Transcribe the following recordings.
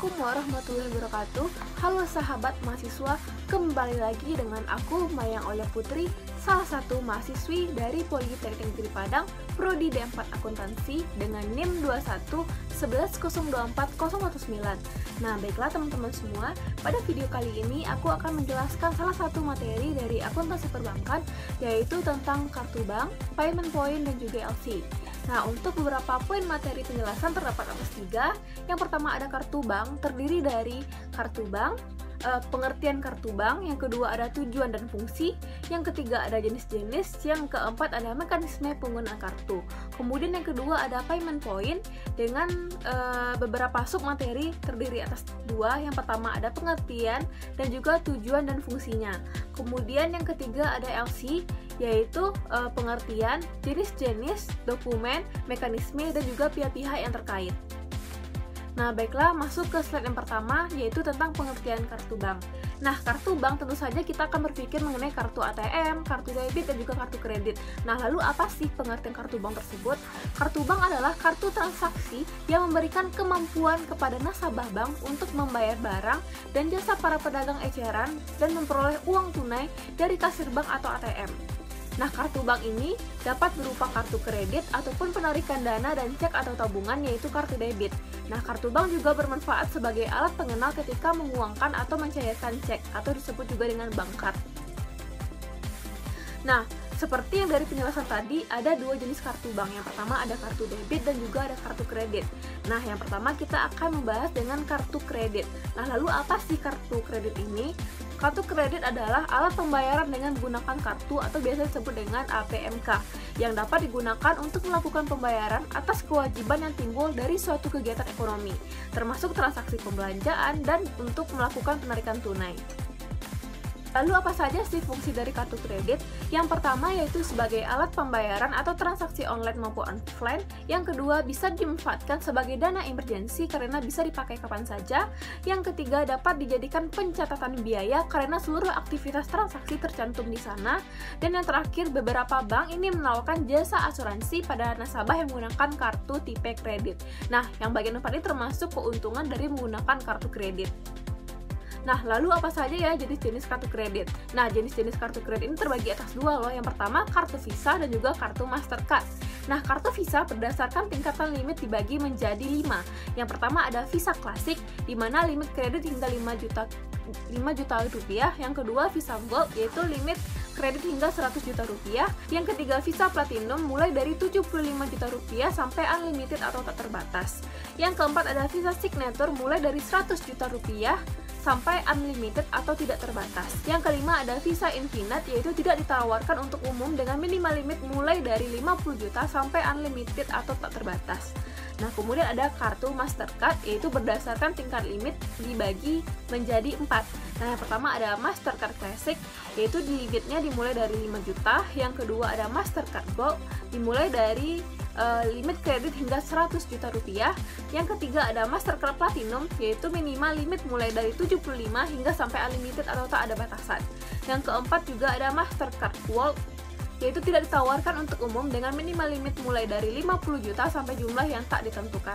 Assalamualaikum warahmatullahi wabarakatuh. Halo sahabat mahasiswa, kembali lagi dengan aku Mayang Olia Putri, salah satu mahasiswi dari Politeknik Negeri Padang, Prodi D4 Akuntansi dengan NIM 21 11 024 019. Nah, baiklah teman-teman semua, pada video kali ini aku akan menjelaskan salah satu materi dari akuntansi perbankan, yaitu tentang kartu bank, payment point, dan juga LC. Nah, untuk beberapa poin materi penjelasan terdapat atas 3. Yang pertama ada kartu bank, terdiri dari kartu bank, pengertian kartu bank, yang kedua ada tujuan dan fungsi, yang ketiga ada jenis-jenis, yang keempat ada mekanisme penggunaan kartu. Kemudian yang kedua ada payment point dengan beberapa submateri terdiri atas 2. Yang pertama ada pengertian dan juga tujuan dan fungsinya. Kemudian yang ketiga ada LC, yaitu pengertian, jenis-jenis, dokumen, mekanisme, dan juga pihak-pihak yang terkait. Nah, baiklah, masuk ke slide yang pertama, yaitu tentang pengertian kartu bank. Nah, kartu bank tentu saja kita akan berpikir mengenai kartu ATM, kartu debit, dan juga kartu kredit. Nah, lalu apa sih pengertian kartu bank tersebut? Kartu bank adalah kartu transaksi yang memberikan kemampuan kepada nasabah bank untuk membayar barang dan jasa para pedagang eceran dan memperoleh uang tunai dari kasir bank atau ATM. Nah, kartu bank ini dapat berupa kartu kredit ataupun penarikan dana dan cek atau tabungan, yaitu kartu debit. Nah, kartu bank juga bermanfaat sebagai alat pengenal ketika menguangkan atau mencairkan cek, atau disebut juga dengan bank card. Nah, seperti yang dari penjelasan tadi, ada 2 jenis kartu bank. Yang pertama ada kartu debit dan juga ada kartu kredit. Nah, yang pertama kita akan membahas dengan kartu kredit. Nah, lalu apa sih kartu kredit ini? Kartu kredit adalah alat pembayaran dengan menggunakan kartu atau biasa disebut dengan APMK yang dapat digunakan untuk melakukan pembayaran atas kewajiban yang timbul dari suatu kegiatan ekonomi, termasuk transaksi pembelanjaan dan untuk melakukan penarikan tunai. Lalu apa saja sih fungsi dari kartu kredit? Yang pertama yaitu sebagai alat pembayaran atau transaksi online maupun offline. Yang kedua bisa dimanfaatkan sebagai dana emergensi karena bisa dipakai kapan saja. Yang ketiga dapat dijadikan pencatatan biaya karena seluruh aktivitas transaksi tercantum di sana. Dan yang terakhir, beberapa bank ini menawarkan jasa asuransi pada nasabah yang menggunakan kartu tipe kredit. Nah, yang bagian 4 ini termasuk keuntungan dari menggunakan kartu kredit. Nah, lalu apa saja ya jenis-jenis kartu kredit? Nah, jenis-jenis kartu kredit ini terbagi atas 2 loh. Yang pertama, kartu Visa dan juga kartu Mastercard. Nah, kartu Visa berdasarkan tingkatan limit dibagi menjadi 5. Yang pertama ada Visa Klasik, di mana limit kredit hingga 5 juta rupiah. Yang kedua, Visa Gold, yaitu limit kredit hingga 100 juta rupiah. Yang ketiga, Visa Platinum, mulai dari 75 juta rupiah sampai unlimited atau tak terbatas. Yang keempat ada Visa Signature, mulai dari 100 juta rupiah sampai unlimited atau tidak terbatas. Yang kelima ada Visa Infinite, yaitu tidak ditawarkan untuk umum dengan minimal limit mulai dari 50 juta sampai unlimited atau tak terbatas. Nah, kemudian ada kartu Mastercard, yaitu berdasarkan tingkat limit dibagi menjadi 4. Nah, yang pertama ada Mastercard Classic, yaitu limitnya dimulai dari 5 juta. Yang kedua ada Mastercard Gold, dimulai dari limit kredit hingga 100 juta rupiah. Yang ketiga ada Mastercard Platinum, yaitu minimal limit mulai dari 75 hingga sampai unlimited atau tak ada batasan. Yang keempat juga ada Mastercard Gold, yaitu tidak ditawarkan untuk umum dengan minimal limit mulai dari 50 juta sampai jumlah yang tak ditentukan.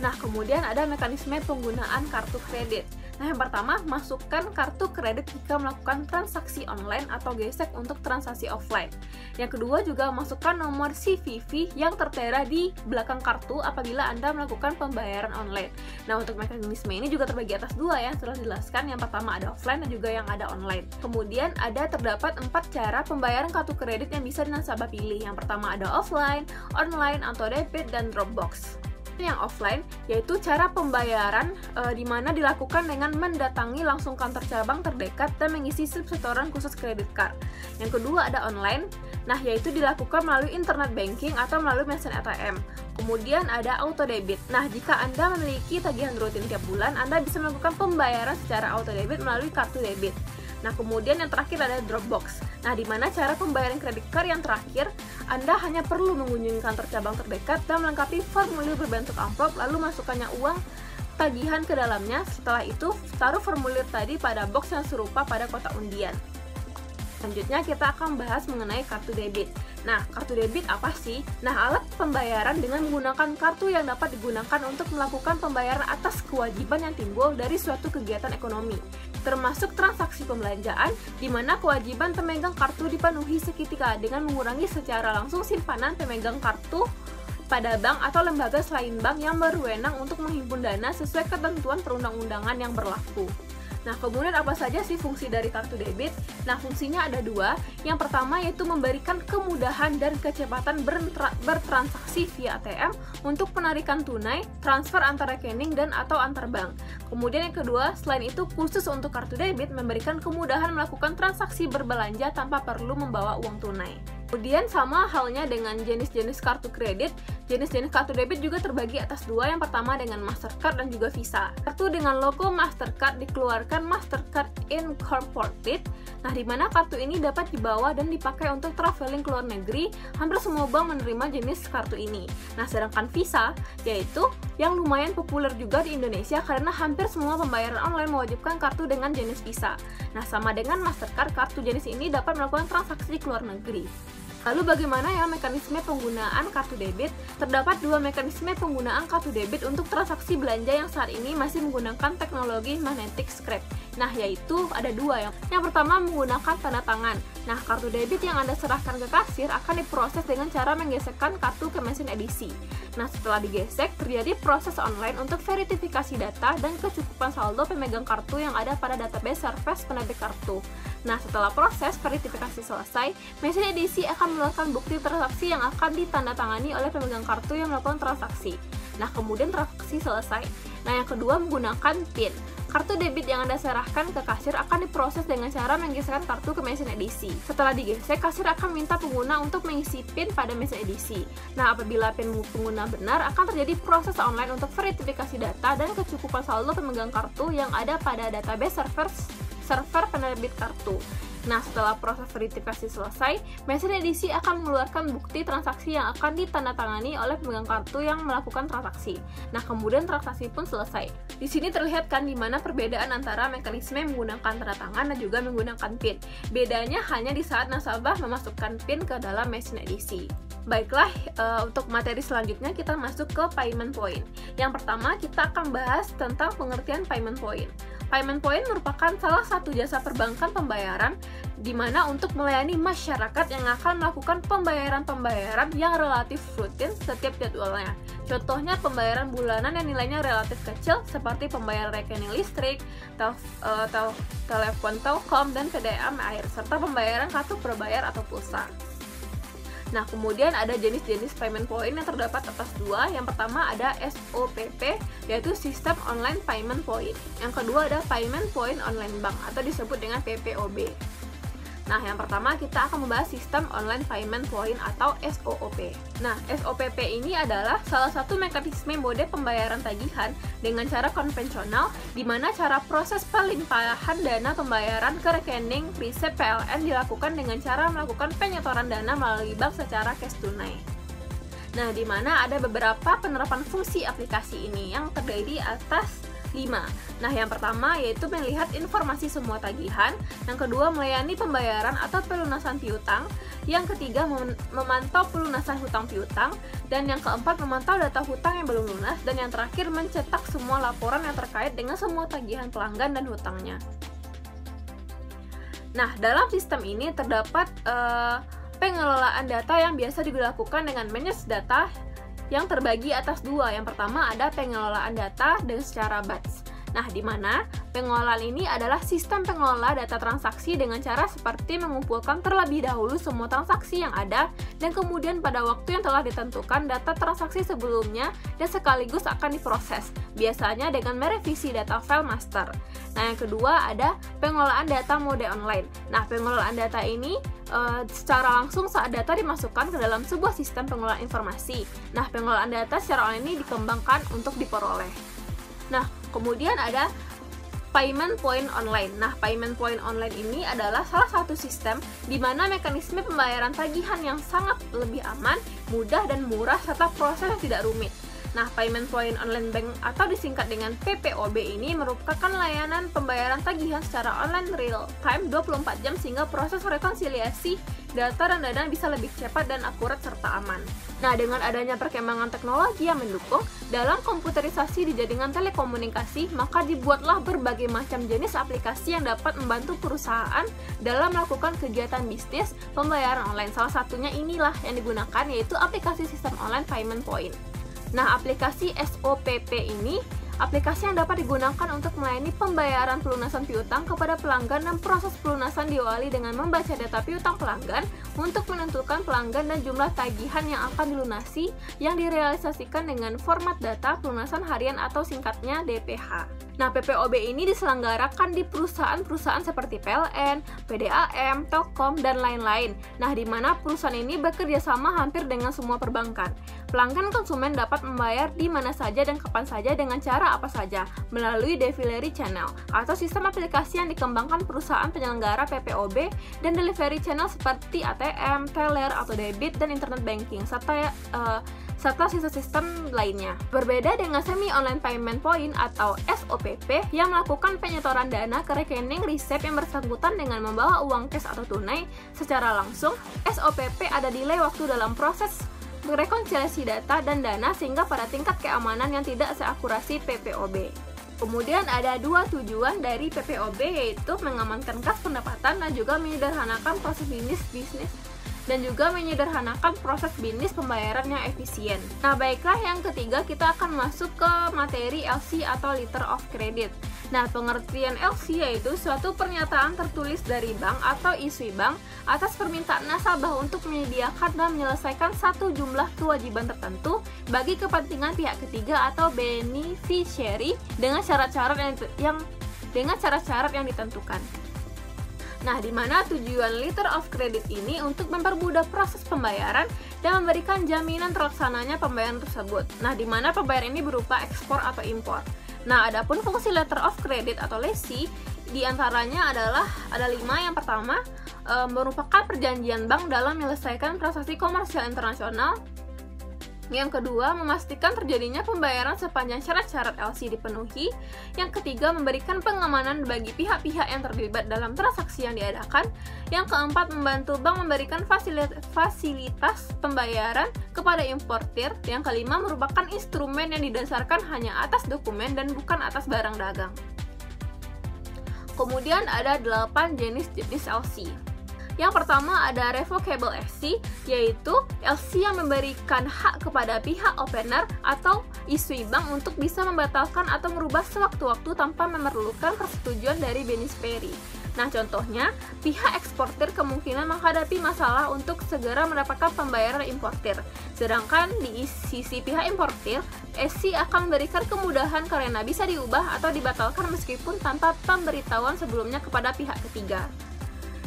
Nah, kemudian ada mekanisme penggunaan kartu kredit. Nah, yang pertama, masukkan kartu kredit jika melakukan transaksi online atau gesek untuk transaksi offline. Yang kedua juga masukkan nomor CVV yang tertera di belakang kartu apabila Anda melakukan pembayaran online. Nah, untuk mekanisme ini juga terbagi atas 2 ya, setelah dijelaskan. Yang pertama ada offline dan juga yang ada online. Kemudian terdapat 4 cara pembayaran kartu kredit yang bisa nasabah pilih. Yang pertama ada offline, online, auto debit, dan Dropbox. Yang offline yaitu cara pembayaran di mana dilakukan dengan mendatangi langsung kantor cabang terdekat dan mengisi slip setoran khusus kredit card. Yang kedua ada online, nah yaitu dilakukan melalui internet banking atau melalui mesin ATM. Kemudian ada auto debit. Nah, jika Anda memiliki tagihan rutin tiap bulan, Anda bisa melakukan pembayaran secara auto debit melalui kartu debit. Nah, kemudian yang terakhir ada Dropbox. Nah, di mana cara pembayaran kredit card yang terakhir, Anda hanya perlu mengunjungi kantor cabang terdekat dan melengkapi formulir berbentuk amplop, lalu masukkannya uang tagihan ke dalamnya. Setelah itu, taruh formulir tadi pada box yang serupa pada kotak undian. Selanjutnya kita akan bahas mengenai kartu debit. Nah, kartu debit apa sih? Nah, alat pembayaran dengan menggunakan kartu yang dapat digunakan untuk melakukan pembayaran atas kewajiban yang timbul dari suatu kegiatan ekonomi, termasuk transaksi pembelanjaan, di mana kewajiban pemegang kartu dipenuhi seketika dengan mengurangi secara langsung simpanan pemegang kartu pada bank atau lembaga selain bank yang berwenang untuk menghimpun dana sesuai ketentuan perundang-undangan yang berlaku. Nah, kemudian apa saja sih fungsi dari kartu debit? Nah, fungsinya ada dua. Yang pertama yaitu memberikan kemudahan dan kecepatan bertransaksi via ATM untuk penarikan tunai, transfer antar rekening dan atau antar bank. Kemudian yang kedua, selain itu khusus untuk kartu debit memberikan kemudahan melakukan transaksi berbelanja tanpa perlu membawa uang tunai. Kemudian sama halnya dengan jenis-jenis kartu kredit, jenis-jenis kartu debit juga terbagi atas dua. Yang pertama dengan Mastercard dan juga Visa. Kartu dengan logo Mastercard dikeluarkan Mastercard Incorporated. Nah, di mana kartu ini dapat dibawa dan dipakai untuk traveling ke luar negeri. Hampir semua bank menerima jenis kartu ini. Nah, sedangkan Visa yaitu yang lumayan populer juga di Indonesia karena hampir semua pembayaran online mewajibkan kartu dengan jenis Visa. Nah, sama dengan Mastercard, kartu jenis ini dapat melakukan transaksi ke luar negeri. Lalu bagaimana ya mekanisme penggunaan kartu debit? Terdapat dua mekanisme penggunaan kartu debit untuk transaksi belanja yang saat ini masih menggunakan teknologi magnetic stripe. Nah, yaitu ada dua. Yang pertama menggunakan tanda tangan. Nah, kartu debit yang Anda serahkan ke kasir akan diproses dengan cara menggesekkan kartu ke mesin edisi. Nah, setelah digesek, terjadi proses online untuk verifikasi data dan kecukupan saldo pemegang kartu yang ada pada database service penerbit kartu. Nah, setelah proses verifikasi selesai, mesin edisi akan mengeluarkan bukti transaksi yang akan ditandatangani oleh pemegang kartu yang melakukan transaksi. Nah, kemudian transaksi selesai. Nah, yang kedua menggunakan PIN. Kartu debit yang Anda serahkan ke kasir akan diproses dengan cara menggesekkan kartu ke mesin edisi. Setelah digesek, kasir akan minta pengguna untuk mengisi PIN pada mesin edisi. Nah, apabila PIN pengguna benar, akan terjadi proses online untuk verifikasi data dan kecukupan saldo pemegang kartu yang ada pada database server penerbit kartu. Nah, setelah proses verifikasi selesai, mesin edisi akan mengeluarkan bukti transaksi yang akan ditandatangani oleh pemegang kartu yang melakukan transaksi. Nah, kemudian transaksi pun selesai. Di sini terlihat kan di mana perbedaan antara mekanisme menggunakan tanda tangan dan juga menggunakan PIN. Bedanya hanya di saat nasabah memasukkan PIN ke dalam mesin edisi. Baiklah, untuk materi selanjutnya kita masuk ke payment point. Yang pertama, kita akan bahas tentang pengertian payment point. Payment point merupakan salah satu jasa perbankan pembayaran di mana untuk melayani masyarakat yang akan melakukan pembayaran-pembayaran yang relatif rutin setiap jadwalnya. Contohnya pembayaran bulanan yang nilainya relatif kecil seperti pembayaran rekening listrik, telepon Telkom, dan PDAM air, serta pembayaran kartu prabayar atau pulsa. Nah, kemudian ada jenis-jenis payment point yang terdapat atas dua. Yang pertama ada SOPP, yaitu System Online Payment Point. Yang kedua ada Payment Point Online Bank, atau disebut dengan PPOB. Nah, yang pertama kita akan membahas Sistem Online Payment Point atau SOOP. Nah, SOPP ini adalah salah satu mekanisme mode pembayaran tagihan dengan cara konvensional, di mana cara proses pelimpahan dana pembayaran ke rekening preset PLN dilakukan dengan cara melakukan penyetoran dana melalui bank secara cash tunai. Nah, di mana ada beberapa penerapan fungsi aplikasi ini yang terdiri atas 5. Nah, yang pertama yaitu melihat informasi semua tagihan, yang kedua melayani pembayaran atau pelunasan piutang, yang ketiga memantau pelunasan hutang piutang, dan yang keempat memantau data hutang yang belum lunas, dan yang terakhir mencetak semua laporan yang terkait dengan semua tagihan pelanggan dan hutangnya. Nah, dalam sistem ini terdapat pengelolaan data yang biasa dilakukan dengan manage data yang terbagi atas dua. Yang pertama ada pengelolaan data dengan secara batch. Nah, di mana pengelolaan ini adalah sistem pengelola data transaksi dengan cara seperti mengumpulkan terlebih dahulu semua transaksi yang ada dan kemudian pada waktu yang telah ditentukan data transaksi sebelumnya dan sekaligus akan diproses, biasanya dengan merevisi data file master. Nah, yang kedua ada pengelolaan data mode online. Nah, pengelolaan data ini secara langsung saat data dimasukkan ke dalam sebuah sistem pengelolaan informasi. Nah, pengelolaan data secara online ini dikembangkan untuk diperoleh. Nah, kemudian ada payment point online. Nah, payment point online ini adalah salah satu sistem di mana mekanisme pembayaran tagihan yang sangat lebih aman, mudah dan murah serta proses yang tidak rumit. Nah, Payment Point Online Bank atau disingkat dengan PPOB ini merupakan layanan pembayaran tagihan secara online real time 24 jam sehingga proses rekonsiliasi data dan dana bisa lebih cepat dan akurat serta aman. Nah, dengan adanya perkembangan teknologi yang mendukung dalam komputerisasi di jaringan telekomunikasi, maka dibuatlah berbagai macam jenis aplikasi yang dapat membantu perusahaan dalam melakukan kegiatan bisnis pembayaran online. Salah satunya inilah yang digunakan, yaitu aplikasi sistem online Payment Point. Nah, aplikasi SOPP ini aplikasi yang dapat digunakan untuk melayani pembayaran pelunasan piutang kepada pelanggan, dan proses pelunasan diawali dengan membaca data piutang pelanggan untuk menentukan pelanggan dan jumlah tagihan yang akan dilunasi yang direalisasikan dengan format data pelunasan harian atau singkatnya DPH. Nah, PPOB ini diselenggarakan di perusahaan-perusahaan seperti PLN, PDAM, Telkom, dan lain-lain. Nah, di mana perusahaan ini bekerja sama hampir dengan semua perbankan. Pelanggan konsumen dapat membayar di mana saja dan kapan saja dengan cara apa saja melalui delivery channel atau sistem aplikasi yang dikembangkan perusahaan penyelenggara PPOB dan delivery channel seperti ATM, teller atau debit dan internet banking serta sistem lainnya. Berbeda dengan Semi Online Payment Point atau SOPP yang melakukan penyetoran dana ke rekening resep yang bersangkutan dengan membawa uang cash atau tunai secara langsung, SOPP ada delay waktu dalam proses rekonsiliasi data dan dana sehingga pada tingkat keamanan yang tidak seakurasi PPOB. Kemudian ada dua tujuan dari PPOB, yaitu mengamankan kas pendapatan dan juga menyederhanakan proses bisnis dan juga menyederhanakan proses bisnis pembayaran yang efisien. Nah, baiklah, yang ketiga kita akan masuk ke materi LC atau Letter of Credit. Nah, pengertian LC yaitu suatu pernyataan tertulis dari bank atau issuee bank atas permintaan nasabah untuk menyediakan dan menyelesaikan satu jumlah kewajiban tertentu bagi kepentingan pihak ketiga atau beneficiary dengan syarat-syarat yang ditentukan. Nah, di mana tujuan Letter of Credit ini untuk mempermudah proses pembayaran dan memberikan jaminan terlaksananya pembayaran tersebut. Nah, di mana pembayaran ini berupa ekspor atau impor. Nah, adapun fungsi Letter of Credit atau LC diantaranya adalah ada 5. Yang pertama, merupakan perjanjian bank dalam menyelesaikan transaksi komersial internasional. Yang kedua, memastikan terjadinya pembayaran sepanjang syarat-syarat LC dipenuhi. Yang ketiga, memberikan pengamanan bagi pihak-pihak yang terlibat dalam transaksi yang diadakan. Yang keempat, membantu bank memberikan fasilitas pembayaran kepada importir. Yang kelima, merupakan instrumen yang didasarkan hanya atas dokumen dan bukan atas barang dagang. Kemudian ada 8 jenis-jenis LC. Yang pertama ada revocable LC, yaitu LC yang memberikan hak kepada pihak opener atau issuee bank untuk bisa membatalkan atau merubah sewaktu-waktu tanpa memerlukan persetujuan dari beneficiary. Nah, contohnya, pihak eksportir kemungkinan menghadapi masalah untuk segera mendapatkan pembayaran importir. Sedangkan di sisi pihak importir, LC akan memberikan kemudahan karena bisa diubah atau dibatalkan meskipun tanpa pemberitahuan sebelumnya kepada pihak ketiga.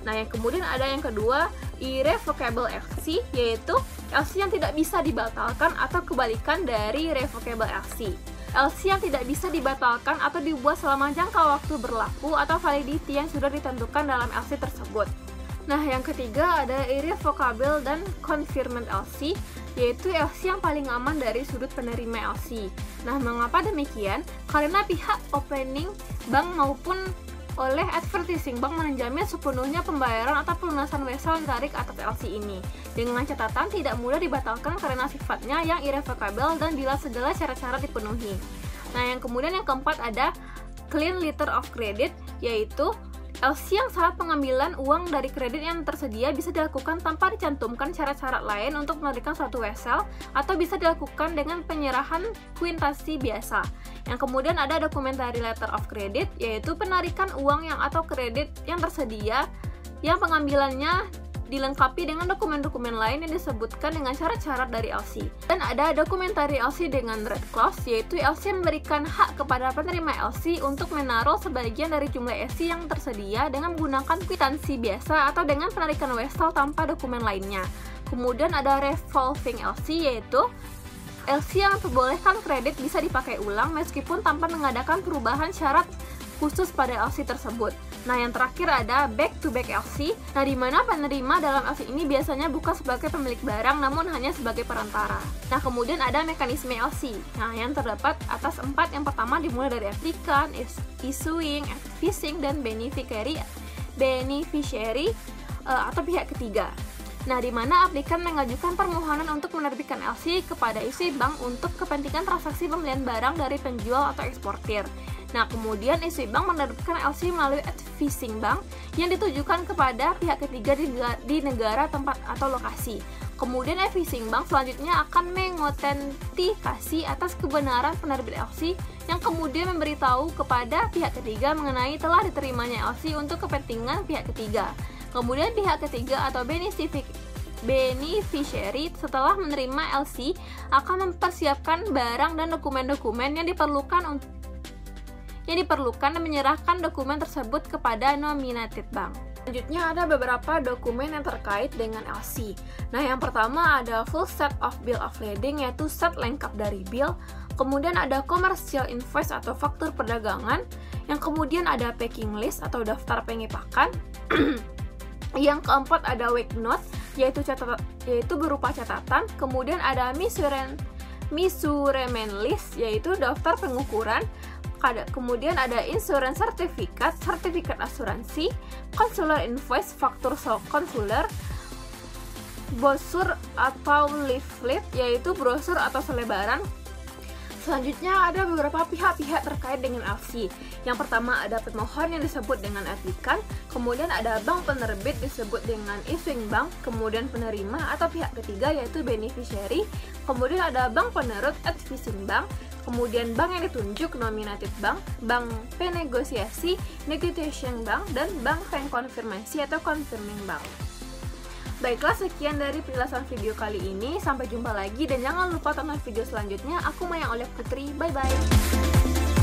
Nah, yang kemudian ada yang kedua, irrevocable LC, yaitu LC yang tidak bisa dibatalkan atau kebalikan dari revocable LC. LC yang tidak bisa dibatalkan atau diubah selama jangka waktu berlaku atau validity yang sudah ditentukan dalam LC tersebut. Nah, yang ketiga ada irrevocable dan confirmed LC, yaitu LC yang paling aman dari sudut penerima LC. Nah, mengapa demikian? Karena pihak opening bank maupun oleh advertising bank menjamin sepenuhnya pembayaran atau pelunasan wesel yang ditarik atas LC ini, dengan catatan tidak mudah dibatalkan karena sifatnya yang irrevocable dan bila segala syarat-syarat dipenuhi. Nah, yang kemudian yang keempat ada clean letter of credit, yaitu LC yang saat pengambilan uang dari kredit yang tersedia bisa dilakukan tanpa dicantumkan syarat-syarat lain untuk menarikan suatu wesel, atau bisa dilakukan dengan penyerahan kuitasi biasa. Yang kemudian ada documentary letter of credit, yaitu penarikan uang yang atau kredit yang tersedia yang pengambilannya dilengkapi dengan dokumen-dokumen lain yang disebutkan dengan syarat-syarat dari LC. Dan ada dokumentari LC dengan red clause, yaitu LC memberikan hak kepada penerima LC untuk menaruh sebagian dari jumlah LC yang tersedia dengan menggunakan kwitansi biasa atau dengan penarikan wesel tanpa dokumen lainnya. Kemudian ada revolving LC, yaitu LC yang memperbolehkan kredit bisa dipakai ulang meskipun tanpa mengadakan perubahan syarat khusus pada LC tersebut. Nah, yang terakhir ada back-to-back LC. Nah, di mana penerima dalam LC ini biasanya bukan sebagai pemilik barang, namun hanya sebagai perantara. Nah, kemudian ada mekanisme LC. Nah, yang terdapat atas 4. Yang pertama dimulai dari applicant, issuing, advising, dan beneficiary atau pihak ketiga. Nah, di mana aplikan mengajukan permohonan untuk menerbitkan LC kepada issuing bank untuk kepentingan transaksi pembelian barang dari penjual atau eksportir. Nah, kemudian issuing bank menerbitkan LC melalui advising bank yang ditujukan kepada pihak ketiga di negara tempat atau lokasi. Kemudian advising bank selanjutnya akan mengotentikasi atas kebenaran penerbit LC yang kemudian memberitahu kepada pihak ketiga mengenai telah diterimanya LC untuk kepentingan pihak ketiga. Kemudian pihak ketiga atau beneficiary setelah menerima LC akan mempersiapkan barang dan dokumen-dokumen yang diperlukan dan menyerahkan dokumen tersebut kepada nominated bank. Selanjutnya ada beberapa dokumen yang terkait dengan LC. Nah, yang pertama ada full set of bill of lading, yaitu set lengkap dari bill. Kemudian ada commercial invoice atau faktur perdagangan. Yang kemudian ada packing list atau daftar pengepakan. Yang keempat ada weight note, yaitu berupa catatan. Kemudian ada measurement list, yaitu daftar pengukuran. Kemudian ada insurance certificate, sertifikat asuransi, consular invoice, faktur konsuler, brosur atau leaflet, yaitu brosur atau selebaran. Selanjutnya ada beberapa pihak-pihak terkait dengan LC. Yang pertama ada pemohon yang disebut dengan aplikan, kemudian ada bank penerbit disebut dengan issuing bank, kemudian penerima atau pihak ketiga yaitu beneficiary, kemudian ada bank penerut advising bank, kemudian bank yang ditunjuk nominated bank, bank penegosiasi negotiation bank, dan bank pengkonfirmasi atau confirming bank. Baiklah, sekian dari penjelasan video kali ini. Sampai jumpa lagi dan jangan lupa tonton video selanjutnya. Aku Mayang Olive Putri. Bye bye.